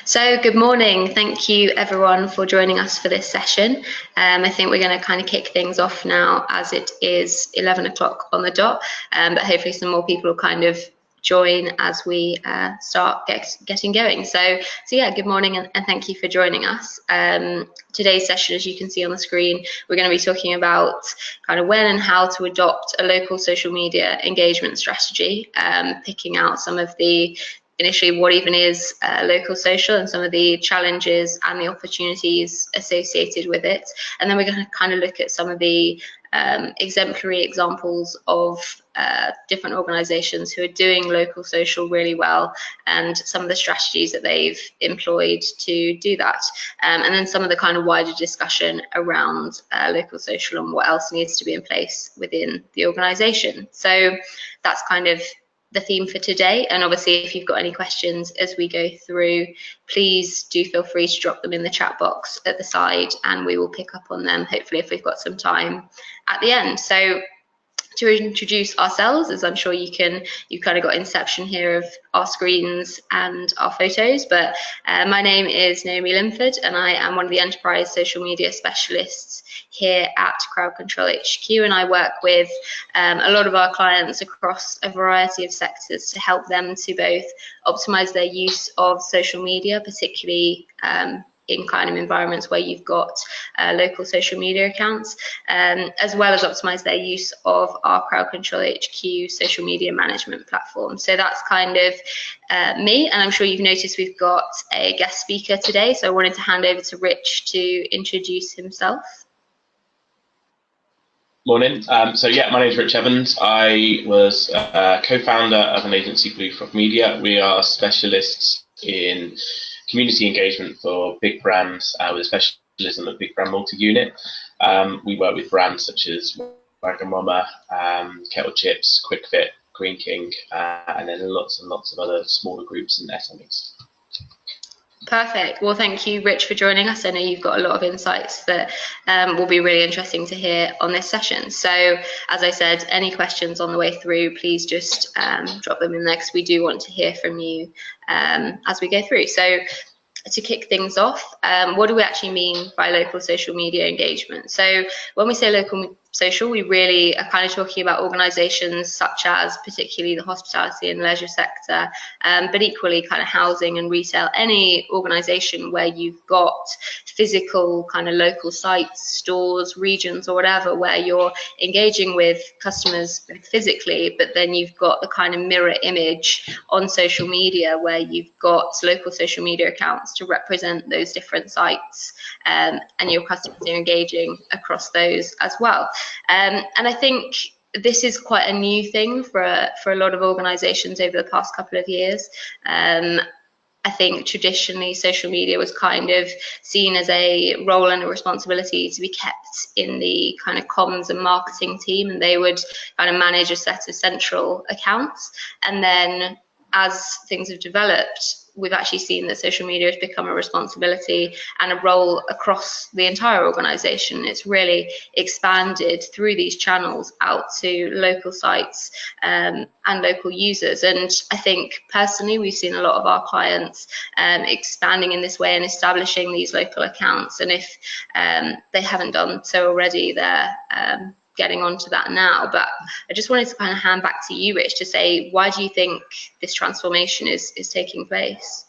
So good morning. Thank you everyone for joining us for this session. I think we're going to kind of kick things off now as it is 11 o'clock on the dot, but hopefully some more people will kind of join as we start getting going. So yeah, good morning and thank you for joining us. Today's session, as you can see on the screen, we're going to be talking about kind of when and how to adopt a local social media engagement strategy, picking out some of the initially what even is local social and some of the challenges and the opportunities associated with it. And then we're going to kind of look at some of the exemplary examples of different organisations who are doing local social really well and some of the strategies that they've employed to do that. And then some of the kind of wider discussion around local social and what else needs to be in place within the organisation. So that's kind of the theme for today, and obviously if you've got any questions as we go through, please do feel free to drop them in the chat box at the side and we will pick up on them, hopefully if we've got some time at the end. So to introduce ourselves, as I'm sure you've kind of got inception here of our screens and our photos, but my name is Naomi Linford and I am one of the enterprise social media specialists here at Crowd Control HQ, and I work with a lot of our clients across a variety of sectors to help them to both optimize their use of social media, particularly in kind of environments where you've got local social media accounts, as well as optimize their use of our Crowd Control HQ social media management platform. So that's kind of me, and I'm sure you've noticed we've got a guest speaker today, so I wanted to hand over to Rich to introduce himself. Morning. So yeah, my name is Rich Evans. I was co-founder of an agency, Blue Frog Media. We are specialists in community engagement for big brands with a specialism of big brand multi-unit. We work with brands such as Wagamama, Kettle Chips, Quick Fit, Green King, and then lots and lots of other smaller groups and SMEs. Perfect. Well, thank you, Rich, for joining us. I know you've got a lot of insights that will be really interesting to hear on this session. So, as I said, any questions on the way through, please just drop them in there because we do want to hear from you as we go through. So, to kick things off, what do we actually mean by local social media engagement? So, when we say local social, we really are kind of talking about organisations such as particularly the hospitality and leisure sector, but equally kind of housing and retail, any organisation where you've got physical kind of local sites, stores, regions or whatever, where you're engaging with customers physically, but then you've got the kind of mirror image on social media where you've got local social media accounts to represent those different sites, and your customers are engaging across those as well. And I think this is quite a new thing for a lot of organisations over the past couple of years. I think traditionally social media was kind of seen as a role and a responsibility to be kept in the kind of comms and marketing team, and they would kind of manage a set of central accounts. And then as things have developed, we've actually seen that social media has become a responsibility and a role across the entire organisation. It's really expanded through these channels out to local sites and local users. And I think personally, we've seen a lot of our clients expanding in this way and establishing these local accounts. And if they haven't done so already, they're getting onto that now. But I just wanted to kind of hand back to you, Rich, to say, why do you think this transformation is taking place?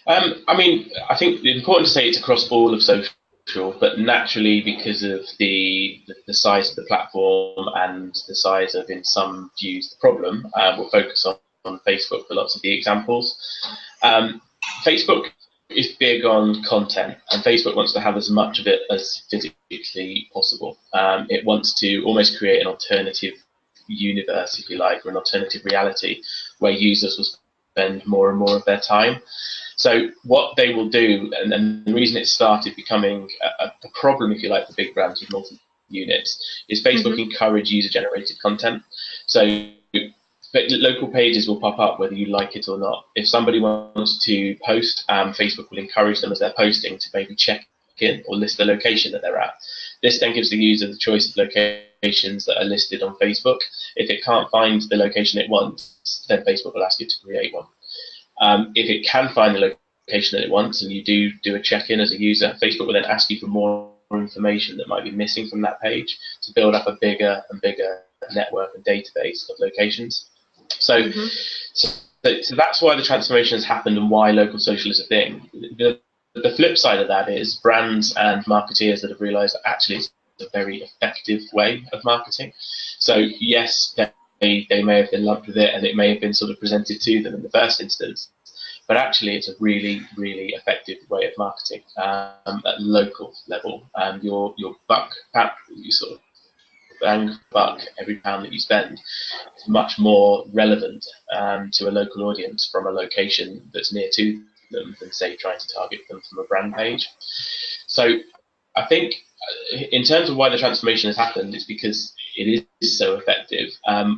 I mean, I think it's important to say it's across all of social, but naturally because of the size of the platform and the size of, in some views, the problem, we'll focus on Facebook for lots of the examples. Facebook is big on content, and Facebook wants to have as much of it as physically possible. It wants to almost create an alternative universe, if you like, or an alternative reality where users will spend more and more of their time. So what they will do, and the reason it started becoming a problem, if you like, for big brands with multi-units, is Facebook encourage user-generated content. So local pages will pop up whether you like it or not. If somebody wants to post, Facebook will encourage them as they're posting to maybe check in or list the location that they're at. This then gives the user the choice of locations that are listed on Facebook. If it can't find the location it wants, then Facebook will ask you to create one. If it can find the location that it wants, and you do a check-in as a user, Facebook will then ask you for more information that might be missing from that page to build up a bigger and bigger network and database of locations. So, so that's why the transformation has happened and why local social is a thing. The flip side of that is brands and marketeers that have realized that actually it's a very effective way of marketing. So yes, they may have been lumped with it and it may have been sort of presented to them in the first instance, but actually it's a really, really effective way of marketing at local level. Your buck, you sort of bang buck every pound that you spend is much more relevant to a local audience from a location that's near to them than, say, trying to target them from a brand page. So I think in terms of why the transformation has happened, it's because it is so effective.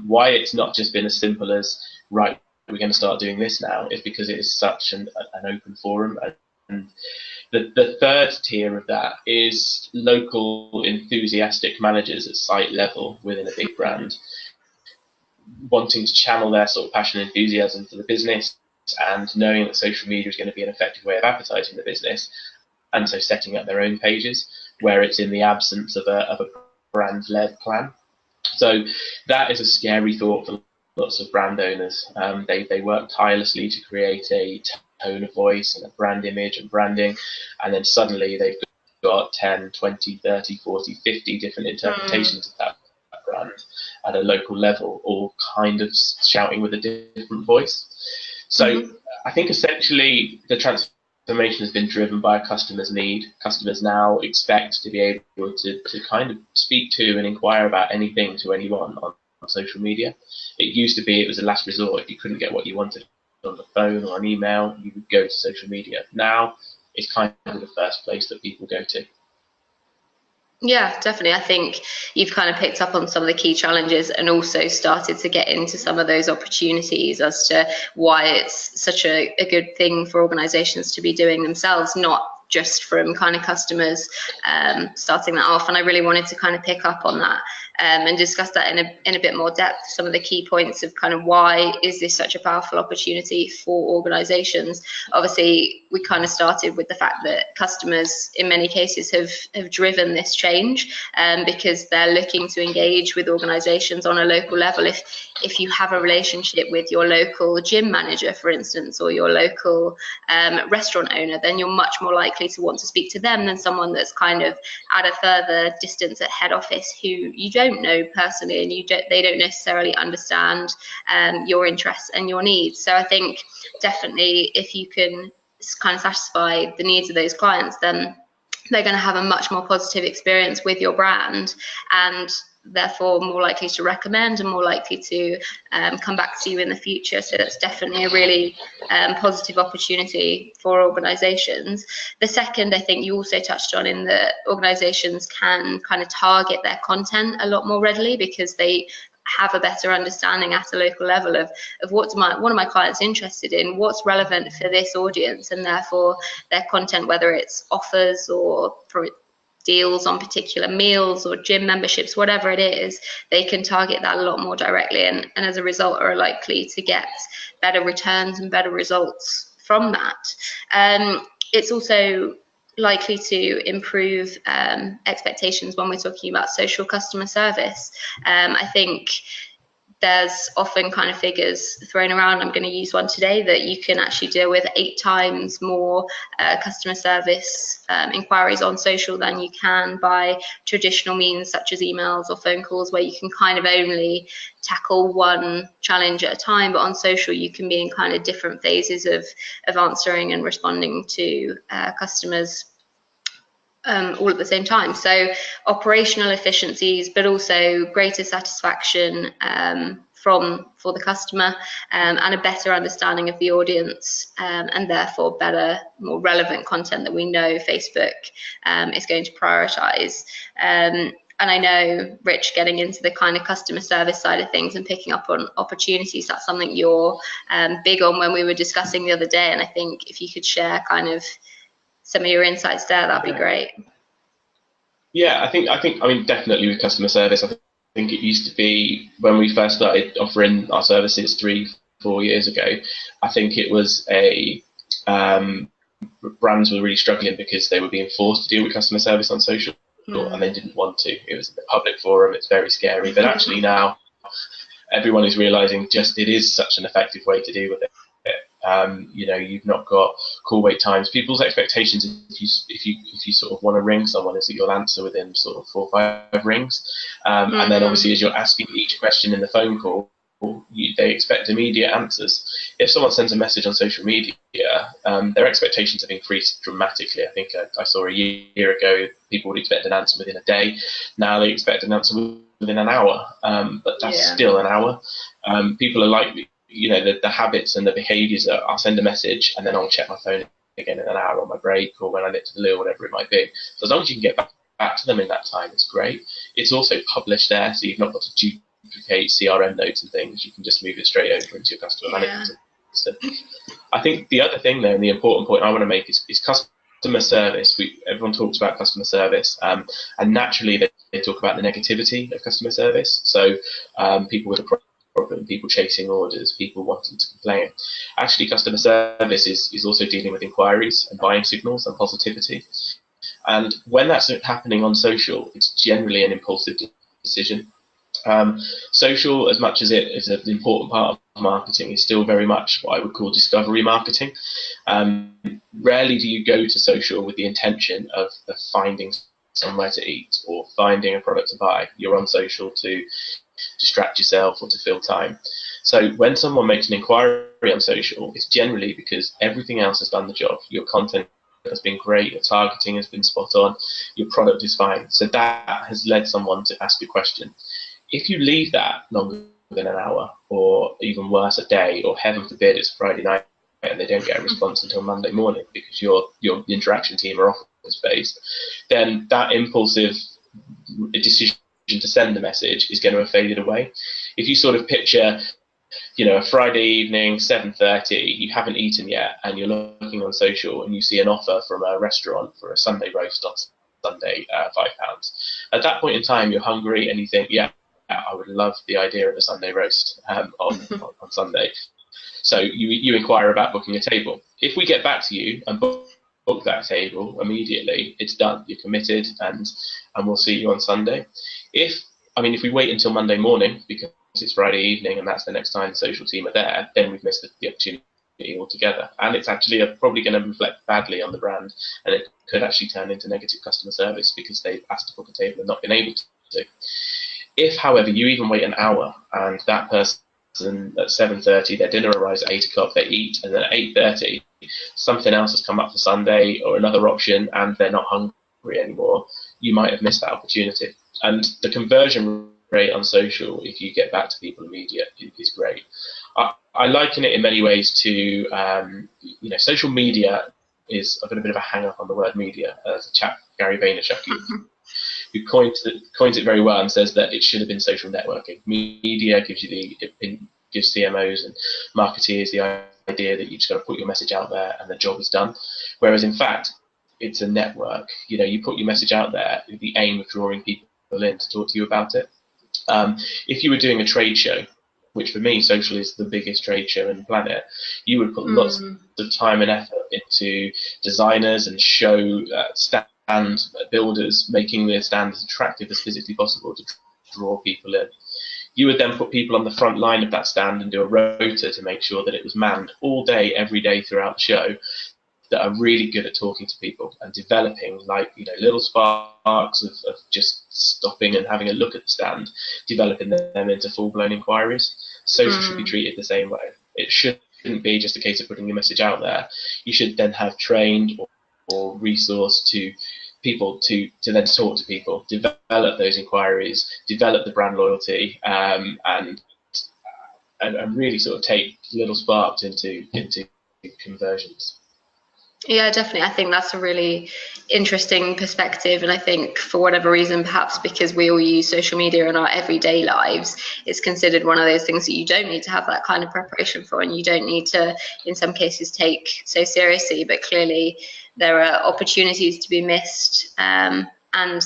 Why it's not just been as simple as, right, we're going to start doing this now, is because it is such an open forum. And the third tier of that is local enthusiastic managers at site level within a big brand wanting to channel their sort of passion and enthusiasm for the business, and knowing that social media is going to be an effective way of advertising the business, and so setting up their own pages where it's in the absence of a brand-led plan. So that is a scary thought for lots of brand owners. They work tirelessly to create a tone of voice and a brand image and branding, and then suddenly they've got 10, 20, 30, 40, 50 different interpretations of that brand at a local level, all kind of shouting with a different voice. So I think essentially the transformation has been driven by a customer's need. Customers now expect to be able to kind of speak to and inquire about anything to anyone on social media. It used to be it was a last resort. If you couldn't get what you wanted on the phone or on email, you would go to social media. Now it's kind of the first place that people go to. Yeah, definitely. I think you've kind of picked up on some of the key challenges and also started to get into some of those opportunities as to why it's such a good thing for organizations to be doing themselves, not just from kind of customers starting that off. And I really wanted to kind of pick up on that and discuss that in a bit more depth, some of the key points of kind of why is this such a powerful opportunity for organizations. Obviously, we kind of started with the fact that customers in many cases have driven this change because they're looking to engage with organizations on a local level. If you have a relationship with your local gym manager, for instance, or your local restaurant owner, then you're much more likely to want to speak to them than someone that's kind of at a further distance at head office who you don't know personally and they don't necessarily understand your interests and your needs. So I think definitely if you can kind of satisfy the needs of those clients, then they're going to have a much more positive experience with your brand, and therefore more likely to recommend and more likely to come back to you in the future. So that's definitely a really positive opportunity for organizations. The second, I think you also touched on, in that organizations can kind of target their content a lot more readily because they have a better understanding at a local level of what are my clients interested in, what's relevant for this audience, and therefore their content, whether it's offers or deals on particular meals or gym memberships, whatever it is, they can target that a lot more directly, and as a result are likely to get better returns and better results from that. It's also likely to improve expectations when we're talking about social customer service. I think there's often kind of figures thrown around. I'm going to use one today that you can actually deal with 8 times more customer service inquiries on social than you can by traditional means such as emails or phone calls, where you can kind of only tackle one challenge at a time. But on social, you can be in kind of different phases of answering and responding to customers all at the same time. So operational efficiencies, but also greater satisfaction for the customer, and a better understanding of the audience, and therefore better, more relevant content that we know Facebook is going to prioritize. And I know, Rich, getting into the kind of customer service side of things and picking up on opportunities, that's something you're big on when we were discussing the other day. And I think if you could share kind of some of your insights there, that'd be great. Yeah, I mean, definitely with customer service, I think it used to be when we first started offering our services 3, 4 years ago, I think it was brands were really struggling because they were being forced to deal with customer service on social, and they didn't want to. It was a public forum. It's very scary. But actually now, everyone is realizing just it is such an effective way to deal with it. You've not got call wait times. People's expectations, if you sort of want to ring someone, is that you'll answer within sort of 4 or 5 rings, and then obviously as you're asking each question in the phone call, they expect immediate answers. If someone sends a message on social media, their expectations have increased dramatically. I think I saw a year ago people would expect an answer within a day. Now they expect an answer within an hour, but that's still an hour. People are like, the habits and the behaviours are, I'll send a message and then I'll check my phone again in an hour on my break or when I nip to the loo or whatever it might be. So as long as you can get back to them in that time, it's great. It's also published there, so you've not got to duplicate CRM notes and things. You can just move it straight over into your customer management system. I think the other thing there, and the important point I want to make is customer service. Everyone talks about customer service, and naturally they talk about the negativity of customer service. So people with a problem, people chasing orders, people wanting to complain. Actually, customer service is also dealing with inquiries and buying signals and positivity. And when that's happening on social, it's generally an impulsive decision. Social, as much as it is an important part of marketing, is still very much what I would call discovery marketing. Rarely do you go to social with the intention of finding somewhere to eat or finding a product to buy. You're on social to distract yourself or to fill time. So when someone makes an inquiry on social, it's generally because everything else has done the job. Your content has been great, your targeting has been spot on, your product is fine. So that has led someone to ask a question. If you leave that longer than an hour, or even worse, a day, or heaven forbid it's Friday night and they don't get a response until Monday morning because your interaction team are office based, then that impulsive decision to send the message is going to have faded away. If you sort of picture, a Friday evening, 7:30, you haven't eaten yet, and you're looking on social and you see an offer from a restaurant for a Sunday roast on Sunday, £5. At that point in time, you're hungry and you think, I would love the idea of a Sunday roast on Sunday. So you inquire about booking a table. If we get back to you and book that table immediately, it's done. You're committed, and we'll see you on Sunday. If we wait until Monday morning because it's Friday evening and that's the next time the social team are there, then we've missed the opportunity altogether. And it's actually probably going to reflect badly on the brand, and it could actually turn into negative customer service because they've asked to book a table and not been able to. If, however, you even wait an hour and that person at 7:30, their dinner arrives at 8 o'clock, they eat, and then at 8:30, something else has come up for Sunday or another option and they're not hungry anymore, you might have missed that opportunity. And the conversion rate on social, if you get back to people immediately, is great. I liken it in many ways to, social media is, I've got a bit of a hang up on the word media. There's a chap, Gary Vaynerchuk, who coins it very well and says that it should have been social networking. Media gives CMOs and marketeers the idea that you just got to put your message out there and the job is done. Whereas in fact, it's a network. You put your message out there with the aim of drawing people in to talk to you about it. If you were doing a trade show, which for me, social is the biggest trade show on the planet, you would put lots of time and effort into designers and show stand builders, making their stand as attractive as physically possible to draw people in. You would then put people on the front line of that stand and do a rota to make sure that it was manned all day, every day throughout the show, that are really good at talking to people and developing, little sparks of just stopping and having a look at the stand, developing them into full-blown inquiries. Social should be treated the same way. It shouldn't be just a case of putting your message out there. You should then have trained or resource to people to then talk to people, develop those inquiries, develop the brand loyalty, and really sort of take little sparks into conversions. Yeah, definitely. I think that's a really interesting perspective. And I think for whatever reason, perhaps because we all use social media in our everyday lives, it's considered one of those things that you don't need to have that kind of preparation for, and you don't need to, in some cases, take so seriously. But clearly, there are opportunities to be missed. And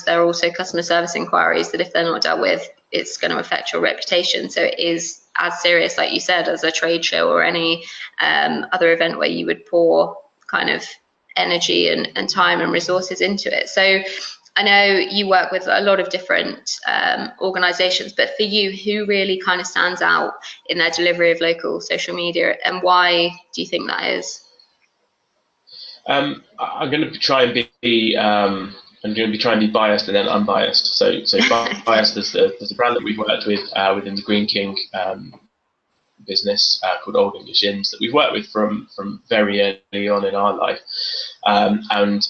there are also customer service inquiries that if they're not dealt with, it's going to affect your reputation. So it is as serious, like you said, as a trade show or any other event where you would pour kind of energy and time and resources into it. So I know you work with a lot of different organizations, but for you, who really kind of stands out in their delivery of local social media, and why do you think that is? I'm going to try and be biased and then unbiased. So biased, there's a brand that we've worked with within the Green King business called Old English Inns that we've worked with from very early on in our life, and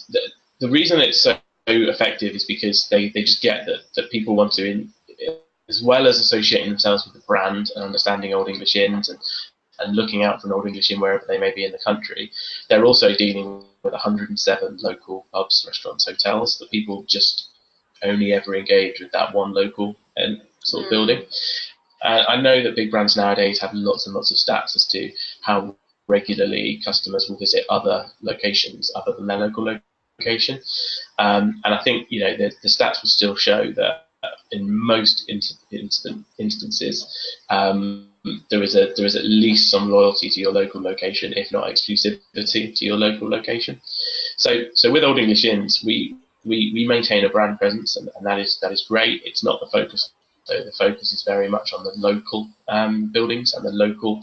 the reason it's so effective is because they just get that people want to, as well as associating themselves with the brand and understanding Old English Inns and looking out for an Old English Inn wherever they may be in the country, they're also dealing with 107 local pubs, restaurants, hotels, that people just only ever engage with that one local sort of building. I know that big brands nowadays have lots and lots of stats as to how regularly customers will visit other locations other than their local location. And I think, you know, the stats will still show that in most instances, there is at least some loyalty to your local location, if not exclusivity to your local location. So with Old English Inns, we maintain a brand presence, and that is great. It's not the focus. So the focus is very much on the local buildings and the local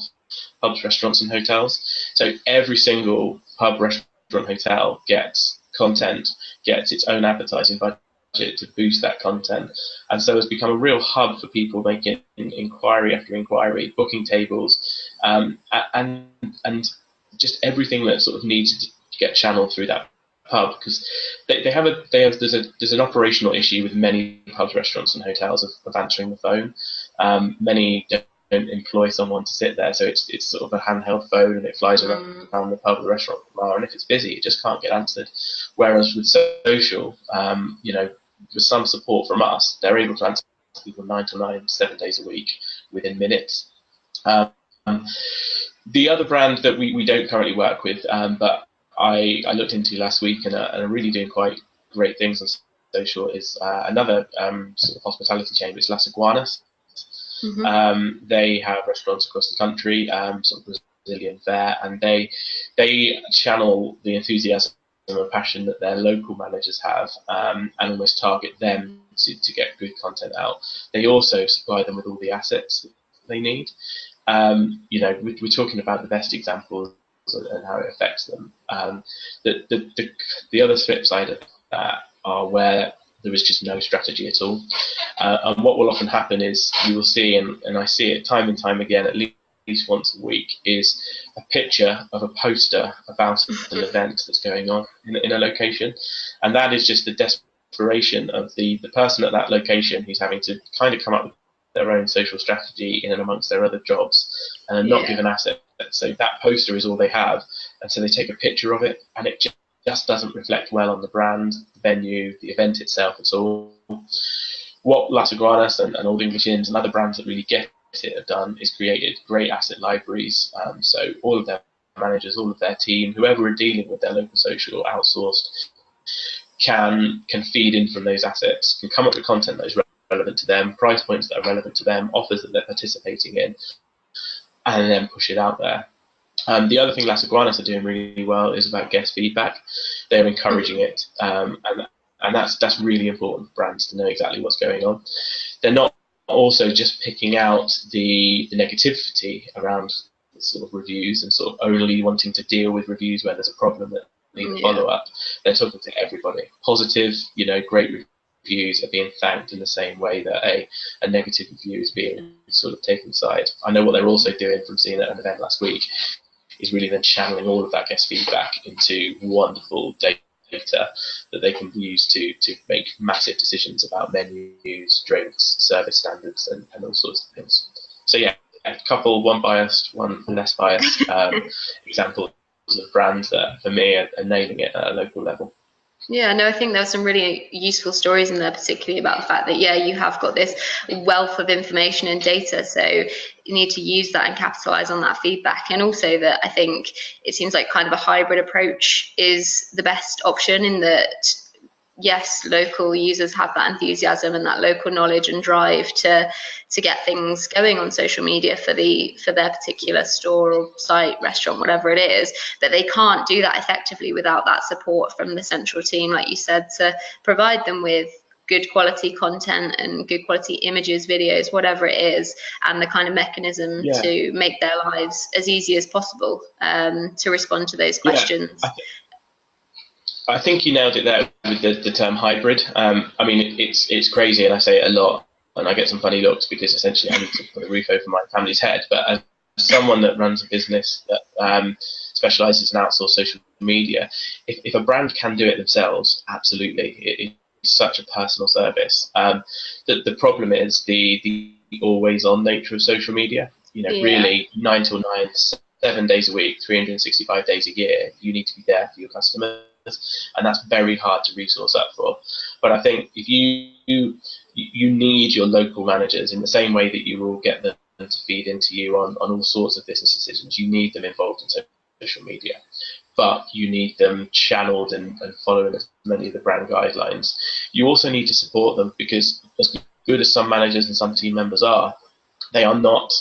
pubs, restaurants, and hotels. So every single pub, restaurant, hotel gets content, gets its own advertising budget to boost that content, and so has become a real hub for people making inquiry after inquiry, booking tables, and just everything that sort of needs to get channeled through that pub, because there's an operational issue with many pubs, restaurants, and hotels of answering the phone. Many don't employ someone to sit there, so it's sort of a handheld phone and it flies around the pub, the restaurant, and if it's busy, it just can't get answered. Whereas with social, you know, with some support from us, they're able to answer people 9 to 9, 7 days a week within minutes. The other brand that we don't currently work with, but I looked into last week and are really doing quite great things on social, is another sort of hospitality chain, which is Las Iguanas. They have restaurants across the country, sort of Brazilian fare, and they channel the enthusiasm and passion that their local managers have, and almost target them to get good content out. They also supply them with all the assets that they need. You know, we're talking about the best examples and how it affects them. The other flip side of that are where there is just no strategy at all. And what will often happen is you will see, and I see it time and time again, at least once a week, is a picture of a poster about an event that's going on in a location. And that is just the desperation of the person at that location who's having to kind of come up with their own social strategy in and amongst their other jobs and are not given assets. So that poster is all they have. And so they take a picture of it, and it just doesn't reflect well on the brand, the venue, the event itself at all. What Las Iguanas and Old English Inns and other brands that really get it have done is created great asset libraries. So all of their managers, all of their team, whoever are dealing with their local social outsourced, can feed in from those assets, can come up with content that is relevant to them, price points that are relevant to them, offers that they're participating in, and then push it out there. The other thing Las Iguanas are doing really well is about guest feedback. They're encouraging it, and that's really important for brands to know exactly what's going on. They're not also just picking out the negativity around sort of reviews and sort of only wanting to deal with reviews where there's a problem that need follow up. They're talking to everybody. Positive, you know, great reviews are being thanked in the same way that a negative review is being sort of taken aside. I know what they're also doing from seeing at an event last week is really then channeling all of that guest feedback into wonderful data that they can use to make massive decisions about menus, drinks, service standards, and all sorts of things. So yeah, a couple, one biased, one less biased examples of brands that for me are nailing it at a local level. Yeah, no, I think there were some really useful stories in there, particularly about the fact that, you have got this wealth of information and data, so you need to use that and capitalize on that feedback. And also that I think it seems like kind of a hybrid approach is the best option, in that yes, local users have that enthusiasm and that local knowledge and drive to get things going on social media for their particular store or site, restaurant, whatever it is, that they can't do that effectively without that support from the central team, like you said, to provide them with good quality content and good quality images, videos, whatever it is, and the kind of mechanism to make their lives as easy as possible to respond to those questions. I think you nailed it there with the term hybrid. I mean, it's crazy, and I say it a lot, and I get some funny looks because essentially I need to put a roof over my family's head. But as someone that runs a business that specialises in outsourced social media, if a brand can do it themselves, absolutely, it's such a personal service. The problem is the always-on nature of social media. You know, really 9 till 9, 7 days a week, 365 days a year, you need to be there for your customers. And that's very hard to resource up for. But I think if you need your local managers in the same way that you will get them to feed into you on all sorts of business decisions. You need them involved in social media, but you need them channeled and following as many of the brand guidelines. You also need to support them, because as good as some managers and some team members are, they are not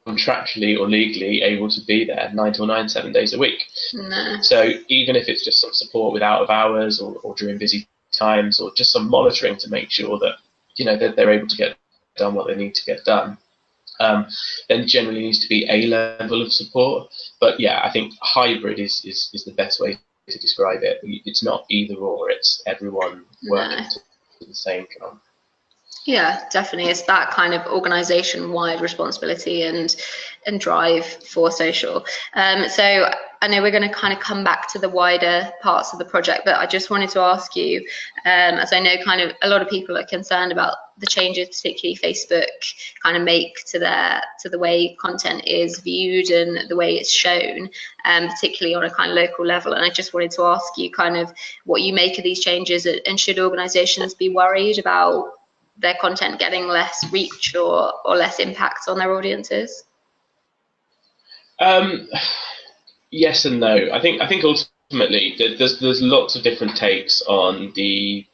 contractually or legally able to be there 9 till 9, 7 days a week. No. So even if it's just some support with out of hours or during busy times, or just some monitoring to make sure that that they're able to get done what they need to get done, then generally needs to be a level of support. But yeah, I think hybrid is the best way to describe it. It's not either or, it's everyone working to the same goal. Yeah, definitely. It's that kind of organization-wide responsibility and drive for social. So I know we're going to kind of come back to the wider parts of the project, but I just wanted to ask you, as I know kind of a lot of people are concerned about the changes, particularly Facebook kind of make to the way content is viewed and the way it's shown, particularly on a kind of local level. And I just wanted to ask you kind of what you make of these changes, and should organizations be worried about their content getting less reach or less impact on their audiences? Yes and no. I think ultimately there's lots of different takes on the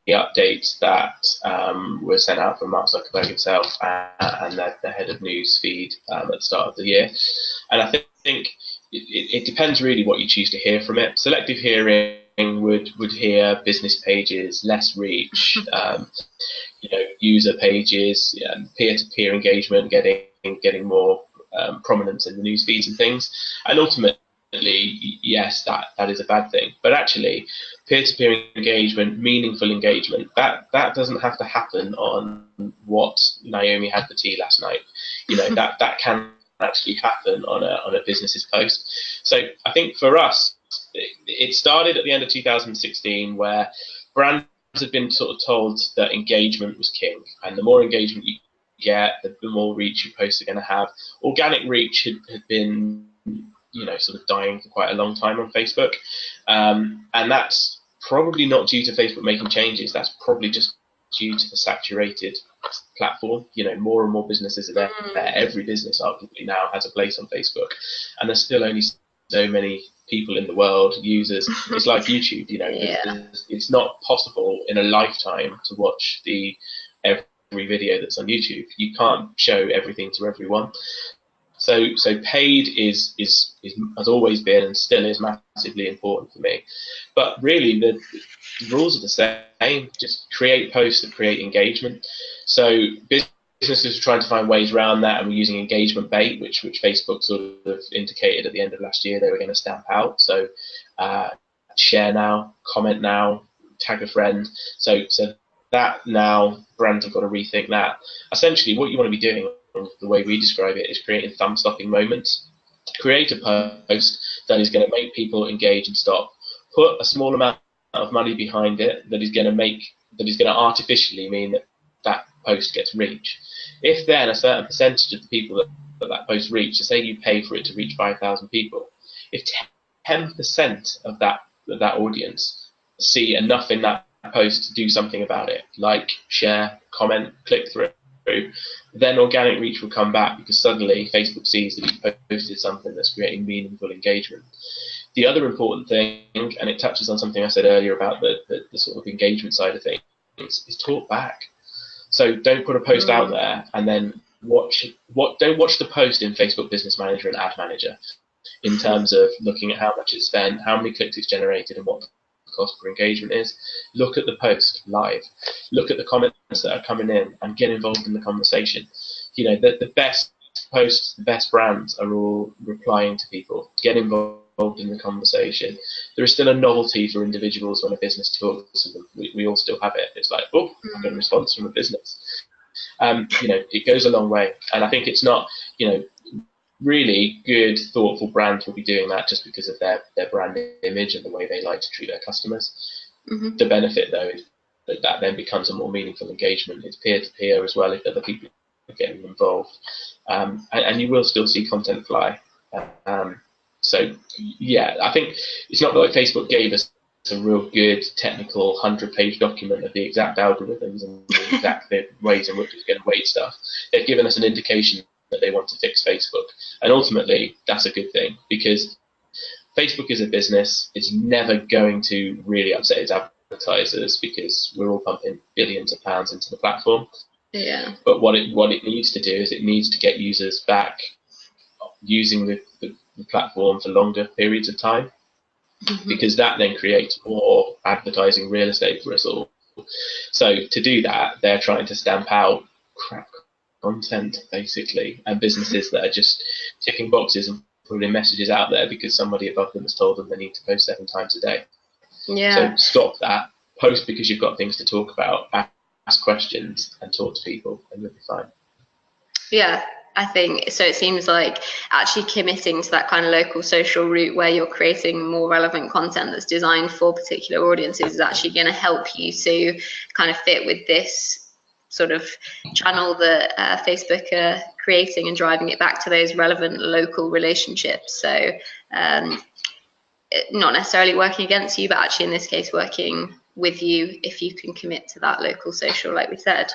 updates that were sent out from Mark Zuckerberg himself and the head of news feed at the start of the year. And I think it depends really what you choose to hear from it. Selective hearing would hear business pages, less reach, user pages, peer-to-peer engagement getting more prominence in the news feeds and things. And ultimately, yes, that is a bad thing. But actually, peer-to-peer engagement, meaningful engagement, that doesn't have to happen on what Naomi had for tea last night. That can actually happen on a business's post. So I think for us, it started at the end of 2016, where brands had been sort of told that engagement was king, and the more engagement you get, the more reach your posts are going to have. Organic reach had been sort of dying for quite a long time on Facebook, and that's probably not due to Facebook making changes. That's probably just due to the saturated platform. More and more businesses are there. Every business arguably now has a place on Facebook, and there's still only so many people in the world, users. It's like YouTube, it's not possible in a lifetime to watch every video that's on YouTube. You can't show everything to everyone. So paid has always been and still is massively important for me. But really the rules are the same. Just create posts that create engagement. So businesses are trying to find ways around that, and we're using engagement bait, which Facebook sort of indicated at the end of last year they were going to stamp out. So share now, comment now, tag a friend. So that now brands have got to rethink that. Essentially, what you want to be doing, the way we describe it, is creating thumb-stopping moments. Create a post that is going to make people engage and stop. Put a small amount of money behind it that is going to artificially mean that post gets reach. If then a certain percentage of the people that post reach, so say you pay for it to reach 5,000 people, if 10% of that audience see enough in that post to do something about it, like, share, comment, click through, then organic reach will come back, because suddenly Facebook sees that you've posted something that's creating meaningful engagement. The other important thing, and it touches on something I said earlier about the sort of engagement side of things, is talk back. So don't put a post out there and then don't watch the post in Facebook Business Manager and Ad Manager in terms of looking at how much it's spent, how many clicks it's generated, and what the cost per engagement is. Look at the post live. Look at the comments that are coming in and get involved in the conversation. You know, the best posts, the best brands are all replying to people. Get involved in the conversation. There is still a novelty for individuals when a business talks to them. We all still have it. It's like, oh, I've got a response from a business. You know, it goes a long way. And I think it's not, you know, really good, thoughtful brands will be doing that just because of their brand image and the way they like to treat their customers. The benefit, though, is that then becomes a more meaningful engagement. It's peer-to-peer as well if other people are getting involved. And you will still see content fly. So, yeah, I think it's not like Facebook gave us a real good technical 100-page document of the exact algorithms and the exact ways in which it's going to weight stuff. They've given us an indication that they want to fix Facebook. And ultimately, that's a good thing, because Facebook is a business. It's never going to really upset its advertisers because we're all pumping billions of pounds into the platform. Yeah. But what it needs to do is it needs to get users back using the platform for longer periods of time, because that then creates more advertising real estate for us all. So to do that, they're trying to stamp out crap content, basically, and businesses that are just ticking boxes and putting messages out there because somebody above them has told them they need to post 7 times a day. Yeah. So stop that. Post because you've got things to talk about. Ask questions and talk to people, and you'll be fine. Yeah, I think so. It seems like actually committing to that kind of local social route where you're creating more relevant content that's designed for particular audiences is actually going to help you to kind of fit with this sort of channel that Facebook are creating and driving it back to those relevant local relationships. So not necessarily working against you, but actually in this case working with you if you can commit to that local social, like we said.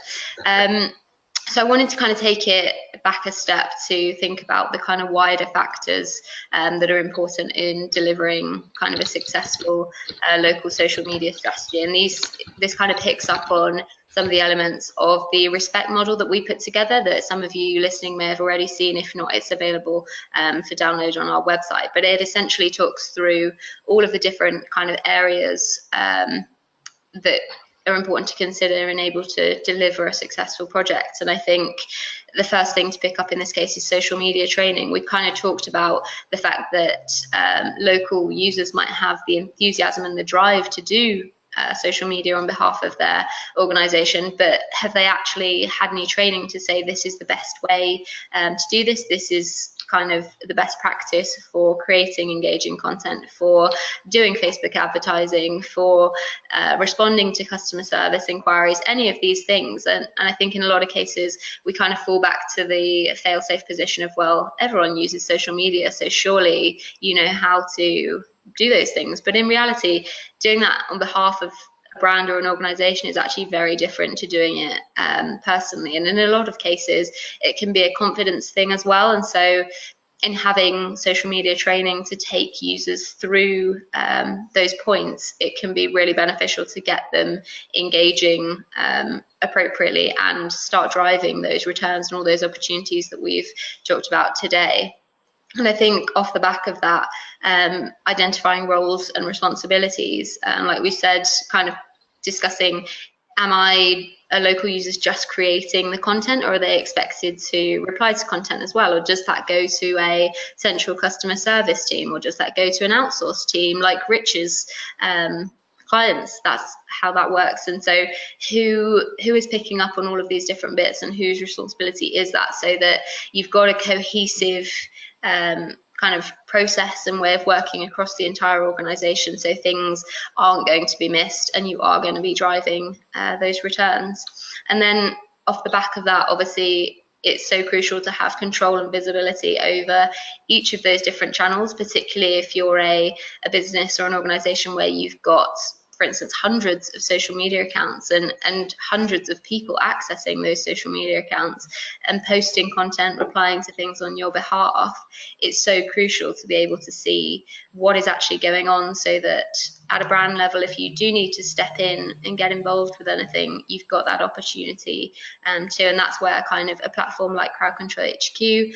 So I wanted to kind of take it back a step to think about the kind of wider factors that are important in delivering kind of a successful local social media strategy. And this kind of picks up on some of the elements of the respect model that we put together that some of you listening may have already seen. If not, it's available for download on our website. But it essentially talks through all of the different kind of areas that are important to consider and able to deliver a successful project. And I think the first thing to pick up in this case is social media training. We've kind of talked about the fact that local users might have the enthusiasm and the drive to do social media on behalf of their organization, but have they actually had any training to say this is the best way to do this? This is kind of the best practice for creating engaging content, for doing Facebook advertising, for responding to customer service inquiries, any of these things. And I think in a lot of cases, we kind of fall back to the fail-safe position of, well, everyone uses social media, so surely you know how to do those things. But in reality, doing that on behalf of a brand or an organization is actually very different to doing it personally. And in a lot of cases, it can be a confidence thing as well. And so in having social media training to take users through those points, it can be really beneficial to get them engaging appropriately and start driving those returns and all those opportunities that we've talked about today. And I think off the back of that, identifying roles and responsibilities, like we said, kind of discussing, am I a local user just creating the content, or are they expected to reply to content as well? Or does that go to a central customer service team, or does that go to an outsourced team like Rich's clients? That's how that works. And so who is picking up on all of these different bits, and whose responsibility is that, so that you've got a cohesive kind of process and way of working across the entire organization, so things aren't going to be missed and you are going to be driving those returns. And then off the back of that, obviously it's so crucial to have control and visibility over each of those different channels, particularly if you're a business or an organization where you've got, for for instance, hundreds of social media accounts and hundreds of people accessing those social media accounts and posting content, replying to things on your behalf, it's so crucial to be able to see what is actually going on, so that at a brand level, if you do need to step in and get involved with anything, you've got that opportunity to, and that's where kind of a platform like Crowd Control HQ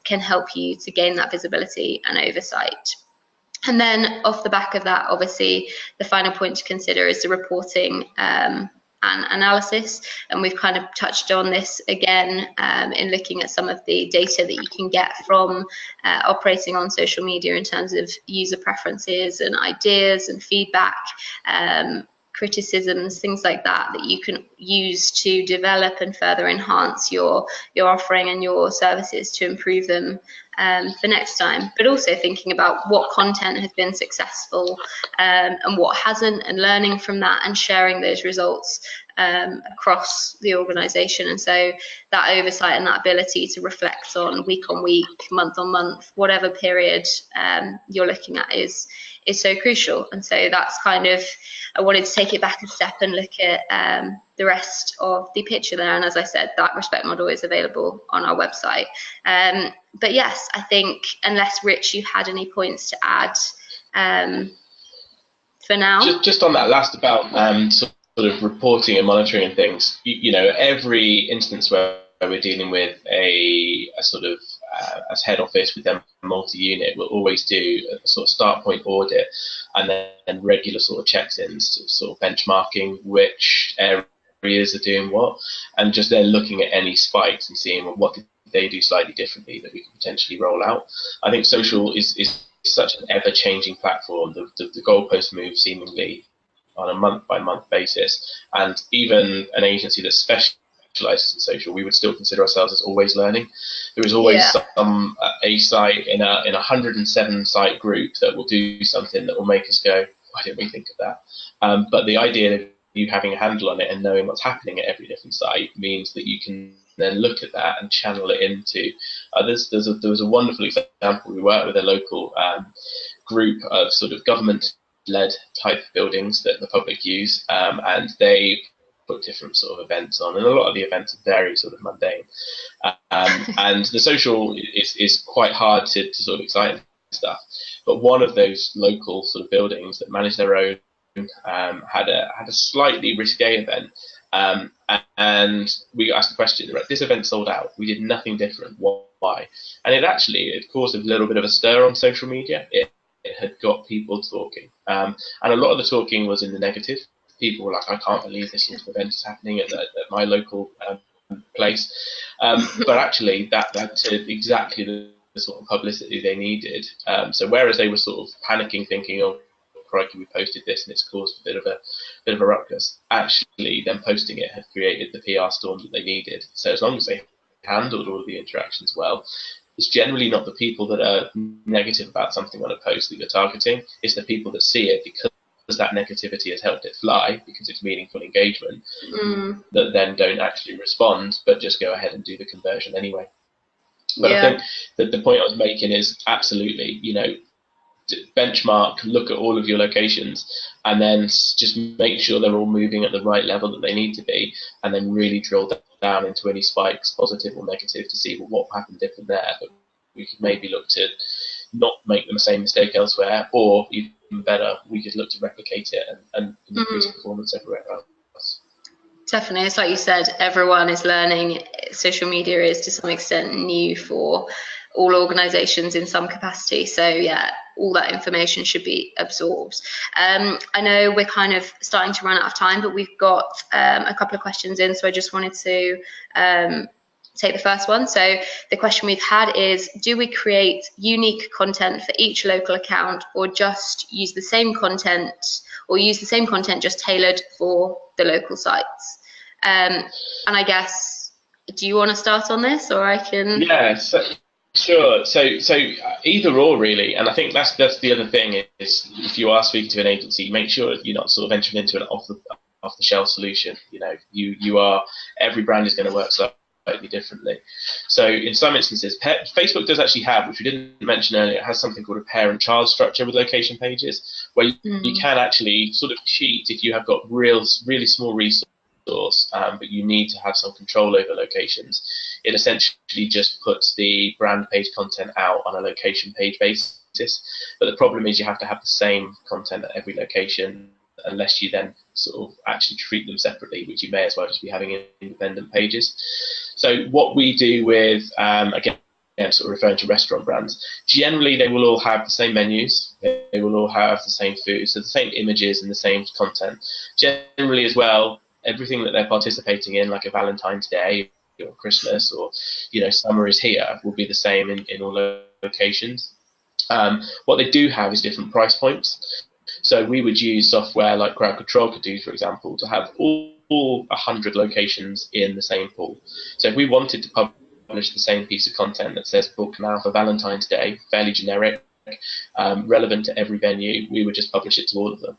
can help you to gain that visibility and oversight. And then off the back of that, obviously, the final point to consider is the reporting and analysis. And we've kind of touched on this again in looking at some of the data that you can get from operating on social media in terms of user preferences and ideas and feedback, criticisms, things like that, that you can use to develop and further enhance your offering and your services to improve them for next time. But also thinking about what content has been successful and what hasn't, and learning from that and sharing those results across the organisation. And so that oversight and that ability to reflect on week, month on month, whatever period you're looking at is so crucial. And so that's kind of, I wanted to take it back a step and look at the rest of the picture there. And as I said, that respect model is available on our website. But yes, I think, unless Rich, you had any points to add for now. Just on that last about sort of reporting and monitoring and things, you know, every instance where we're dealing with a sort of as head office with them multi-unit, we'll always do a sort of start point audit and then regular sort of checks-ins, sort of benchmarking which areas are doing what, and just then looking at any spikes and seeing what did they do slightly differently that we can potentially roll out. I think social is such an ever-changing platform. The goalposts move seemingly on a month-by-month basis, and even an agency that specializes in social, we would still consider ourselves as always learning. There is always a site in a 107 site group that will do something that will make us go, why didn't we think of that? But the idea of you having a handle on it and knowing what's happening at every different site means that you can then look at that and channel it into there was a wonderful example. We worked with a local group of sort of government-led type buildings that the public use, and they put different sort of events on, and a lot of the events are very sort of mundane, and the social is quite hard to sort of excite stuff. But one of those local sort of buildings that manage their own had a slightly risque event, and we asked the question, right, this event sold out, we did nothing different, why? And it caused a little bit of a stir on social media. It had got people talking, and a lot of the talking was in the negative. People were like, I can't believe this sort of event is happening at my local place, but actually that led to exactly the sort of publicity they needed. So whereas they were sort of panicking, thinking, oh crikey, we posted this and it's caused a bit of a ruckus, actually them posting it had created the PR storm that they needed. So as long as they handled all of the interactions well, it's generally not the people that are negative about something on a post that you're targeting, it's the people that see it because that negativity has helped it fly, because it's meaningful engagement, that then don't actually respond but just go ahead and do the conversion anyway. But I think that the point I was making is absolutely, you know, benchmark, look at all of your locations, and then just make sure they're all moving at the right level that they need to be, and then really drill down into any spikes, positive or negative, to see what happened different there. But we could maybe look to not make the same mistake elsewhere, or even better, we could look to replicate it and increase performance everywhere else. Definitely, it's like you said, everyone is learning. Social media is to some extent new for all organisations in some capacity. So yeah, all that information should be absorbed. I know we're kind of starting to run out of time, but we've got a couple of questions in, so I just wanted to take the first one. So the question we've had is, do we create unique content for each local account, or just use the same content, just tailored for the local sites? And I guess, do you want to start on this, or I can? Yeah, sure. So either or really, and I think that's the other thing is, if you are speaking to an agency, make sure you're not sort of entering into an off the shelf solution. You know, you are, every brand is going to work slightly differently. So in some instances, Facebook does actually have, which we didn't mention earlier, it has something called a parent-child structure with location pages, where you can actually sort of cheat if you have got really small resource, but you need to have some control over locations. It essentially just puts the brand page content out on a location page basis. But the problem is you have to have the same content at every location, unless you then sort of actually treat them separately, which you may as well just be having independent pages. So what we do with, again, sort of referring to restaurant brands, generally they will all have the same menus, they will all have the same food, so the same images and the same content. Generally as well, everything that they're participating in, like a Valentine's Day or Christmas or, you know, summer is here, will be the same in all locations. What they do have is different price points. So we would use software like Crowd Control could do, for example, to have all 100 locations in the same pool. So if we wanted to publish the same piece of content that says book now for Valentine's Day, fairly generic, relevant to every venue, we would just publish it to all of them.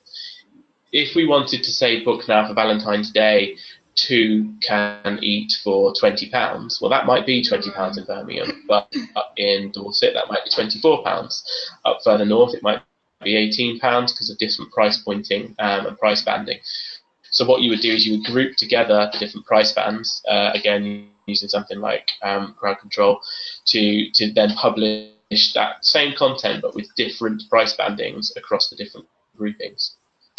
If we wanted to say book now for Valentine's Day, 2 can eat for £20, well, that might be £20 in Birmingham, but up in Dorset that might be £24. Up further north it might be £18 because of different price pointing and price banding. So what you would do is you would group together the different price bands, again using something like Crowd Control, to then publish that same content but with different price bandings across the different groupings.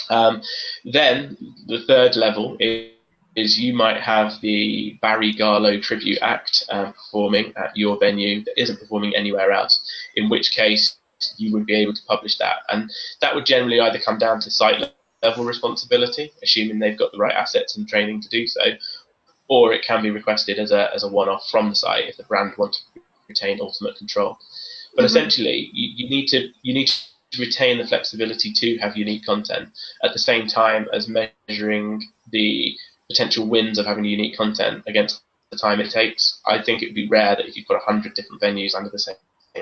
Then the third level is you might have the Barry Garlow tribute act performing at your venue that isn't performing anywhere else, in which case you would be able to publish that, and that would generally either come down to site level responsibility, assuming they've got the right assets and training to do so, or it can be requested as a one-off from the site if the brand wants to retain ultimate control. But essentially you need to retain the flexibility to have unique content at the same time as measuring the potential wins of having unique content against the time it takes. I think it would be rare that if you've got 100 different venues under the same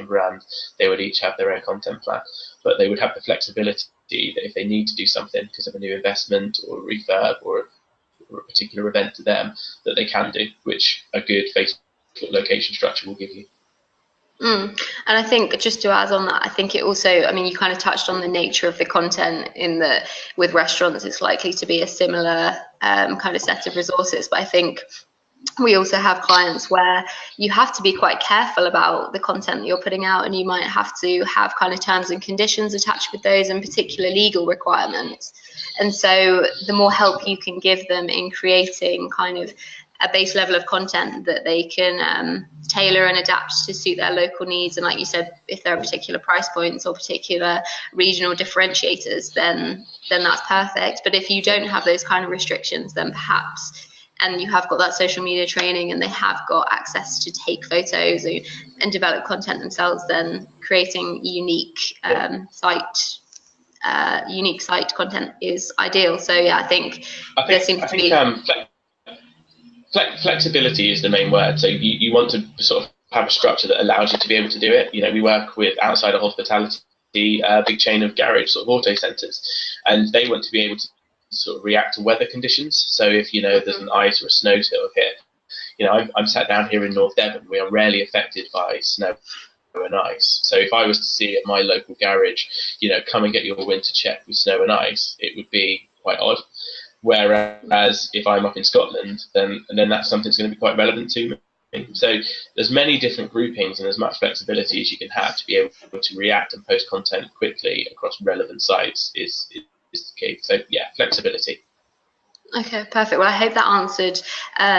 brand, they would each have their own content plan, but they would have the flexibility that if they need to do something because of a new investment or a refurb or a particular event to them, that they can do, which a good Facebook location structure will give you. And I think just to add on that, I think it also, I mean, you kind of touched on the nature of the content in that with restaurants, it's likely to be a similar kind of set of resources. But I think we also have clients where you have to be quite careful about the content that you're putting out, and you might have to have kind of terms and conditions attached with those and particular legal requirements. And so the more help you can give them in creating kind of a base level of content that they can tailor and adapt to suit their local needs, and like you said, if there are particular price points or particular regional differentiators, then that's perfect. But if you don't have those kind of restrictions, then perhaps, and you have got that social media training and they have got access to take photos and develop content themselves, then creating unique site content is ideal. So yeah, I think there seems to be flexibility is the main word. So you want to sort of have a structure that allows you to be able to do it. You know, we work with outside of hospitality, a big chain of garage sort of auto centres, and they want to be able to sort of react to weather conditions. So if, you know, there's an ice or a snow still hit, you know, I'm sat down here in North Devon, we are rarely affected by snow and ice. So if I was to see at my local garage, you know, come and get your winter check with snow and ice, it would be quite odd. Whereas if I'm up in Scotland, then that's something that's going to be quite relevant to me. So there's many different groupings and as much flexibility as you can have to be able to react and post content quickly across relevant sites is the key. So yeah, flexibility. Okay, perfect. Well, I hope that answered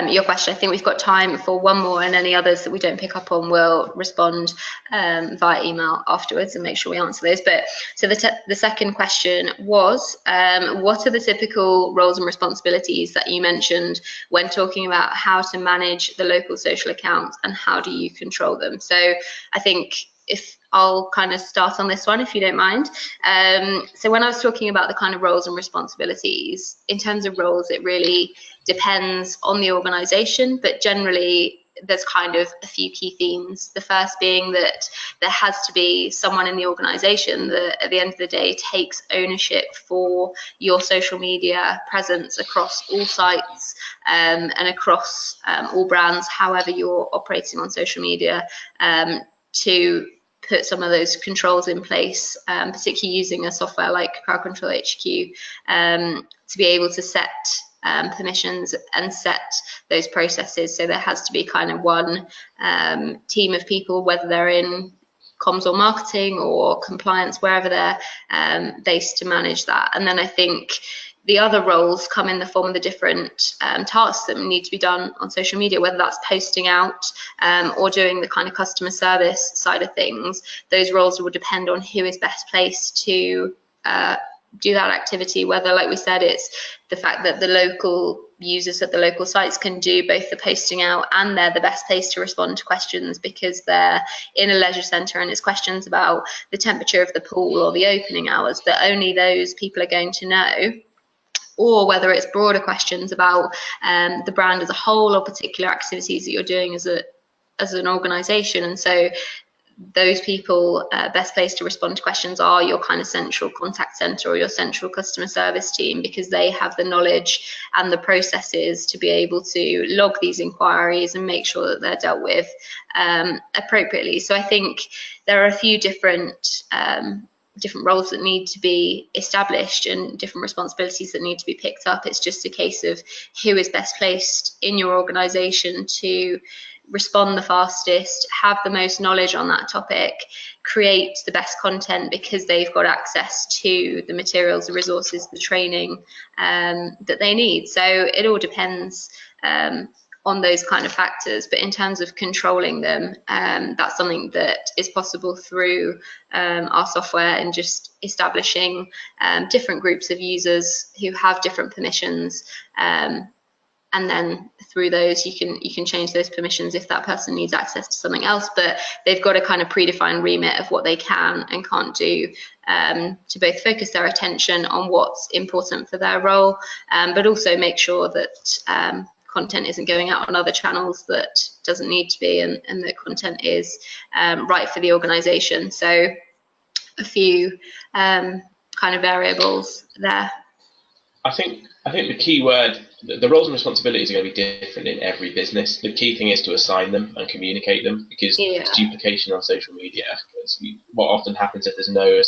your question. I think we've got time for one more, and any others that we don't pick up on, we'll respond via email afterwards and make sure we answer those. But so the second question was, what are the typical roles and responsibilities that you mentioned when talking about how to manage the local social accounts, and how do you control them? So I think if I'll kind of start on this one, if you don't mind. So when I was talking about the kind of roles and responsibilities, in terms of roles, it really depends on the organisation, but generally there's kind of a few key themes. The first being that there has to be someone in the organization that at the end of the day takes ownership for your social media presence across all sites, and across all brands, however you're operating on social media, to put some of those controls in place, particularly using a software like Crowd Control HQ, to be able to set permissions and set those processes. So there has to be kind of one team of people, whether they're in comms or marketing or compliance, wherever they're based, to manage that. And then I think the other roles come in the form of the different tasks that need to be done on social media, whether that's posting out or doing the kind of customer service side of things. Those roles will depend on who is best placed to do that activity, whether, like we said, it's the fact that the local users at the local sites can do both the posting out, and they're the best place to respond to questions because they're in a leisure centre and it's questions about the temperature of the pool or the opening hours that only those people are going to know, or whether it's broader questions about the brand as a whole or particular activities that you're doing as an organisation. And so those people best placed to respond to questions are your kind of central contact centre or your central customer service team, because they have the knowledge and the processes to be able to log these inquiries and make sure that they're dealt with appropriately. So I think there are a few different roles that need to be established and different responsibilities that need to be picked up. It's just a case of who is best placed in your organisation to respond the fastest, have the most knowledge on that topic, create the best content because they've got access to the materials, the resources, the training that they need. So it all depends on those kind of factors, but in terms of controlling them, that's something that is possible through our software and just establishing different groups of users who have different permissions, and then through those you can change those permissions if that person needs access to something else, but they've got a kind of predefined remit of what they can and can't do to both focus their attention on what's important for their role, but also make sure that content isn't going out on other channels that doesn't need to be, and the content is right for the organisation. So a few kind of variables there. I think the key word, the roles and responsibilities are going to be different in every business. The key thing is to assign them and communicate them, because duplication on social media, what often happens if there's no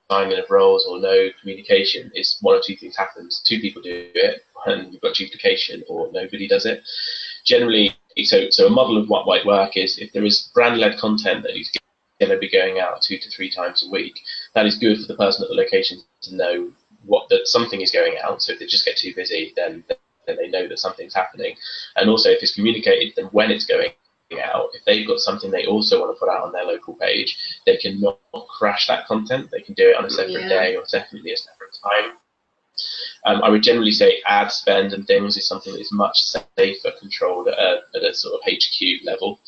assignment of roles or no communication is one of two things happens. Two people do it and you've got duplication, or nobody does it. Generally, so a model of what might work is if there is brand-led content that is going to be going out 2 to 3 times a week, that is good for the person at the location to know that something is going out. So if they just get too busy, then they know that something's happening. And also if it's communicated, then when it's going out, if they've got something they also want to put out on their local page, they can not crash that content. They can do it on a separate day or definitely a separate time. I would generally say ad spend and things is something that is much safer controlled at a sort of HQ level.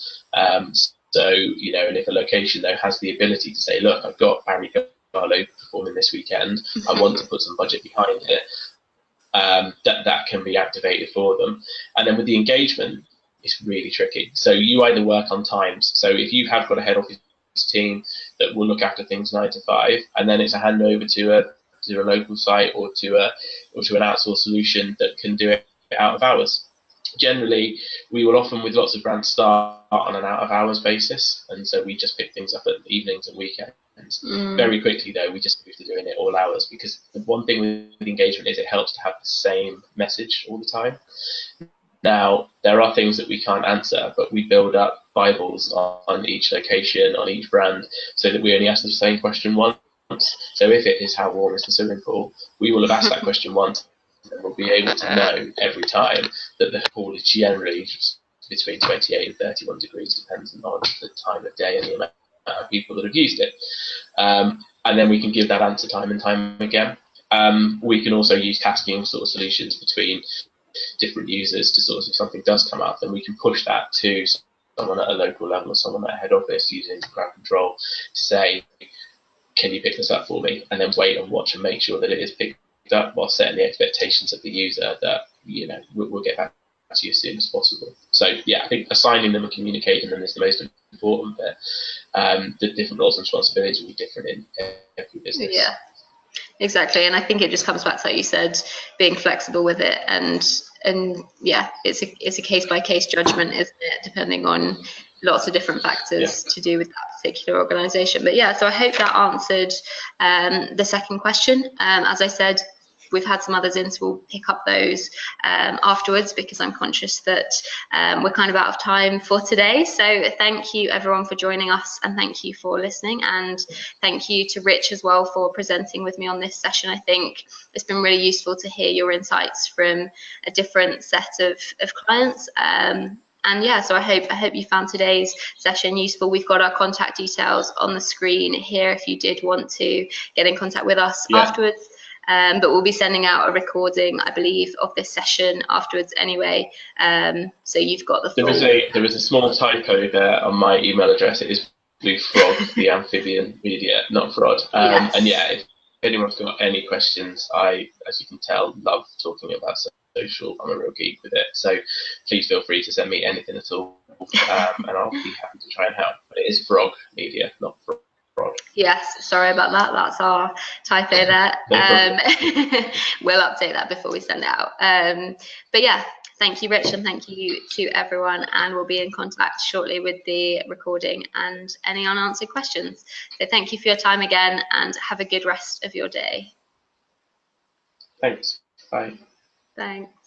So, and if a location though has the ability to say, look, I've got Barry Garlow performing this weekend, I want to put some budget behind it, that can be activated for them. And then with the engagement, it's really tricky. So you either work on times. So if you have got a head office team that will look after things 9 to 5, and then it's a handover to a local site or to an outsourced solution that can do it out of hours. Generally, we will often, with lots of brands, start on an out of hours basis, and so we just pick things up at evenings and weekends. Very quickly though, we just move to doing it all hours, because the one thing with engagement is it helps to have the same message all the time. Now, there are things that we can't answer, but we build up Bibles on each location, on each brand, so that we only ask the same question once. So if it is how warm is the swimming pool, we will have asked that question once, and we'll be able to know every time that the pool is generally between 28 and 31 degrees, depending on the time of day and the amount of people that have used it. And then we can give that answer time and time again. We can also use tasking sort of solutions between different users to sort of, if something does come up, then we can push that to someone at a local level or someone at a head office using crowd control to say, can you pick this up for me? And then wait and watch and make sure that it is picked up while setting the expectations of the user that, we'll get back to you as soon as possible. So yeah, I think assigning them and communicating them is the most important bit. The different roles and responsibilities will be different in every business. Yeah, exactly. And I think it just comes back to, like you said, being flexible with it, and yeah, it's a case by case judgment, isn't it, depending on lots of different factors to do with that particular organisation. But yeah, so I hope that answered the second question. As I said, we've had some others in, so we'll pick up those afterwards, because I'm conscious that we're kind of out of time for today. So thank you everyone for joining us, and thank you for listening, and thank you to Rich as well for presenting with me on this session. I think it's been really useful to hear your insights from a different set of clients. And yeah, so I hope you found today's session useful. We've got our contact details on the screen here if you did want to get in contact with us afterwards. But we'll be sending out a recording, I believe, of this session afterwards anyway. So you've got the full... There is a small typo there on my email address. It is Blue Frog, the amphibian media, not Frod. Yes. And yeah, if anyone's got any questions, I, as you can tell, love talking about social. I'm a real geek with it. So please feel free to send me anything at all, and I'll be happy to try and help. But it is Frog Media, not Frog. Yes, sorry about that. That's our typo there. We'll update that before we send it out. But yeah, thank you, Rich, and thank you to everyone. And we'll be in contact shortly with the recording and any unanswered questions. So thank you for your time again, and have a good rest of your day. Thanks. Bye. Thanks.